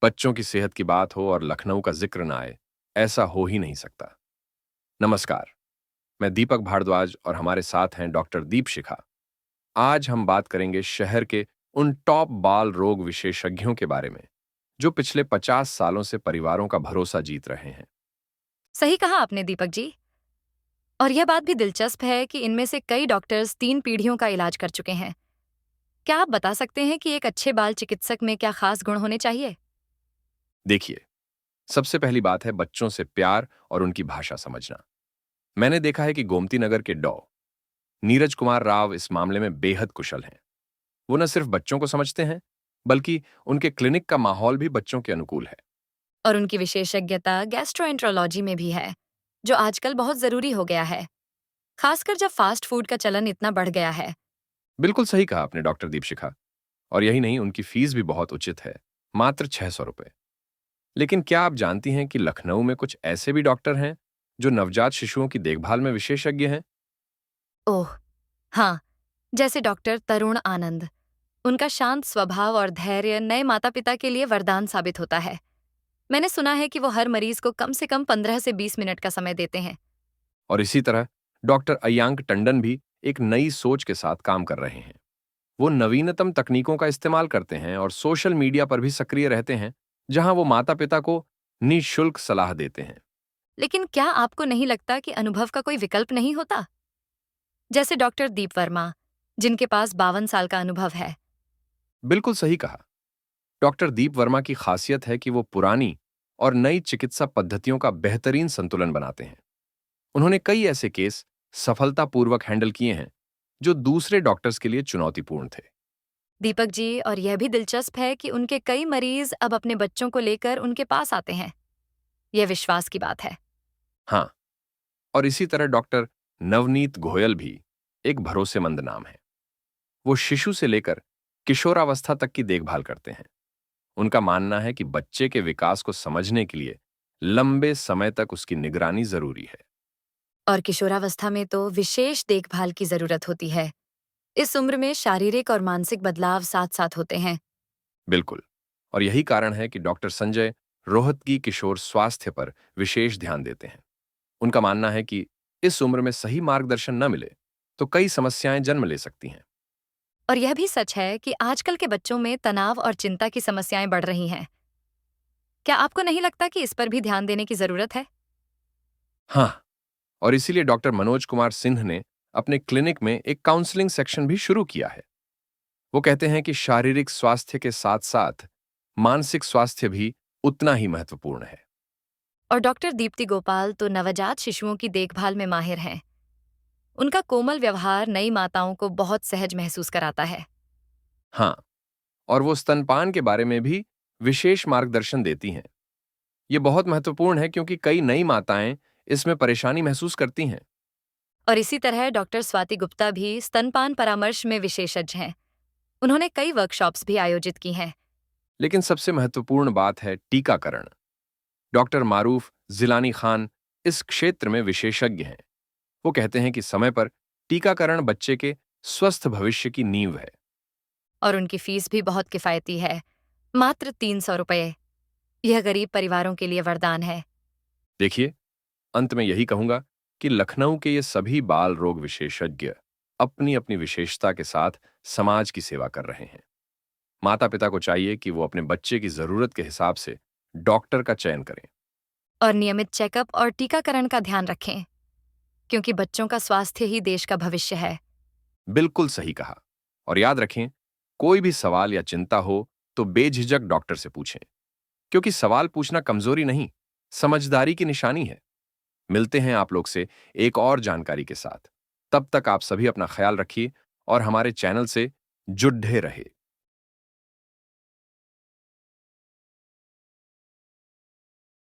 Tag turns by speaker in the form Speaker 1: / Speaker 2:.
Speaker 1: बच्चों की सेहत की बात हो और लखनऊ का जिक्र ना आए, ऐसा हो ही नहीं सकता। नमस्कार, मैं दीपक भारद्वाज और हमारे साथ हैं डॉक्टर दीप शिखा। आज हम बात करेंगे शहर के उन टॉप बाल रोग विशेषज्ञों के बारे में, जो पिछले 50 सालों से परिवारों का भरोसा जीत रहे हैं।
Speaker 2: सही कहा आपने दीपक जी। और यह बात भी दिलचस्प है कि इनमें से कई डॉक्टर्स 3 पीढ़ियों का इलाज कर चुके हैं। क्या आप बता सकते हैं कि एक अच्छे बाल चिकित्सक में क्या खास गुण होने चाहिए?
Speaker 1: देखिए, सबसे पहली बात है बच्चों से प्यार और उनकी भाषा समझना। मैंने देखा है कि गोमती नगर के नीरज कुमार राव इस मामले में बेहद कुशल हैं। वो न सिर्फ बच्चों को समझते हैं, बल्कि उनके क्लिनिक का माहौल भी बच्चों के अनुकूल है।
Speaker 2: और उनकी विशेषज्ञता गैस्ट्रोएंट्रोलॉजी में भी है, जो आजकल बहुत जरूरी हो गया है, खासकर जब फास्ट फूड का चलन इतना बढ़ गया है।
Speaker 1: बिल्कुल सही कहा आपने डॉक्टर दीपशिखा। और यही नहीं, उनकी फीस भी बहुत उचित है, मात्र 600 रुपए। लेकिन क्या आप जानती हैं कि लखनऊ में कुछ ऐसे भी डॉक्टर हैं जो नवजात शिशुओं की देखभाल में विशेषज्ञ हैं?
Speaker 2: ओह, हाँ, जैसे डॉक्टर तरुण आनंद। उनका शांत स्वभाव और धैर्य नए माता पिता के लिए वरदान साबित होता है। मैंने सुना है कि वो हर मरीज को कम से कम 15 से 20 मिनट का समय देते हैं।
Speaker 1: और इसी तरह डॉक्टर अय्यांक टंडन भी एक नई सोच के साथ काम कर रहे हैं। वो नवीनतम तकनीकों का इस्तेमाल करते हैं और सोशल मीडिया पर भी सक्रिय रहते हैं, जहां वो माता पिता को निःशुल्क सलाह देते हैं।
Speaker 2: लेकिन क्या आपको नहीं लगता कि अनुभव का कोई विकल्प नहीं होता? जैसे डॉक्टर दीप वर्मा, जिनके पास 52 साल का अनुभव है।
Speaker 1: बिल्कुल सही कहा। डॉक्टर दीप वर्मा की खासियत है कि वो पुरानी और नई चिकित्सा पद्धतियों का बेहतरीन संतुलन बनाते हैं। उन्होंने कई ऐसे केस सफलतापूर्वक हैंडल किए हैं जो दूसरे डॉक्टर्स के लिए चुनौतीपूर्ण थे।
Speaker 2: दीपक जी, और यह भी दिलचस्प है कि उनके कई मरीज अब अपने बच्चों को लेकर उनके पास आते हैं। यह विश्वास की बात है।
Speaker 1: हाँ, और इसी तरह डॉक्टर नवनीत गोयल भी एक भरोसेमंद नाम है। वो शिशु से लेकर किशोरावस्था तक की देखभाल करते हैं। उनका मानना है कि बच्चे के विकास को समझने के लिए लंबे समय तक उसकी निगरानी जरूरी है।
Speaker 2: और किशोरावस्था में तो विशेष देखभाल की जरूरत होती है। इस उम्र में शारीरिक और मानसिक बदलाव साथ साथ होते हैं।
Speaker 1: बिल्कुल। और यही कारण है कि डॉक्टर संजय रोहतगी किशोर स्वास्थ्य पर विशेष ध्यान देते हैं। उनका मानना है कि इस उम्र में सही मार्गदर्शन न मिले तो कई समस्याएं जन्म ले सकती हैं।
Speaker 2: और यह भी सच है कि आजकल के बच्चों में तनाव और चिंता की समस्याएं बढ़ रही हैं। क्या आपको नहीं लगता कि इस पर भी ध्यान देने की जरूरत है?
Speaker 1: हाँ, और इसीलिए डॉक्टर मनोज कुमार सिंह ने अपने क्लिनिक में एक काउंसलिंग सेक्शन भी शुरू किया है। वो कहते हैं कि शारीरिक स्वास्थ्य के साथ साथ मानसिक स्वास्थ्य भी उतना ही महत्वपूर्ण है।
Speaker 2: और डॉक्टर दीप्ति गोपाल तो नवजात शिशुओं की देखभाल में माहिर हैं। उनका कोमल व्यवहार नई माताओं को बहुत सहज महसूस कराता है।
Speaker 1: हाँ, और वो स्तनपान के बारे में भी विशेष मार्गदर्शन देती हैं। ये बहुत महत्वपूर्ण है क्योंकि कई नई माताएं इसमें परेशानी महसूस करती हैं।
Speaker 2: और इसी तरह डॉक्टर स्वाति गुप्ता भी स्तनपान परामर्श में विशेषज्ञ हैं। उन्होंने कई वर्कशॉप्स भी आयोजित की हैं।
Speaker 1: लेकिन सबसे महत्वपूर्ण बात है टीकाकरण। डॉक्टर मारूफ जिलानी खान इस क्षेत्र में विशेषज्ञ हैं। वो कहते हैं कि समय पर टीकाकरण बच्चे के स्वस्थ भविष्य की नींव है।
Speaker 2: और उनकी फीस भी बहुत किफायती है, मात्र 300 रुपये। यह गरीब परिवारों के लिए वरदान है।
Speaker 1: देखिए, अंत में यही कहूंगा कि लखनऊ के ये सभी बाल रोग विशेषज्ञ अपनी अपनी विशेषता के साथ समाज की सेवा कर रहे हैं। माता पिता को चाहिए कि वो अपने बच्चे की जरूरत के हिसाब से डॉक्टर का चयन करें।
Speaker 2: और नियमित चेकअप और टीकाकरण का ध्यान रखें, क्योंकि बच्चों का स्वास्थ्य ही देश का भविष्य है।
Speaker 1: बिल्कुल सही कहा। और याद रखें, कोई भी सवाल या चिंता हो तो बेझिझक डॉक्टर से पूछें, क्योंकि सवाल पूछना कमजोरी नहीं, समझदारी की निशानी है। मिलते हैं आप लोग से एक और जानकारी के साथ। तब तक आप सभी अपना ख्याल रखिए और हमारे चैनल से जुड़े रहे।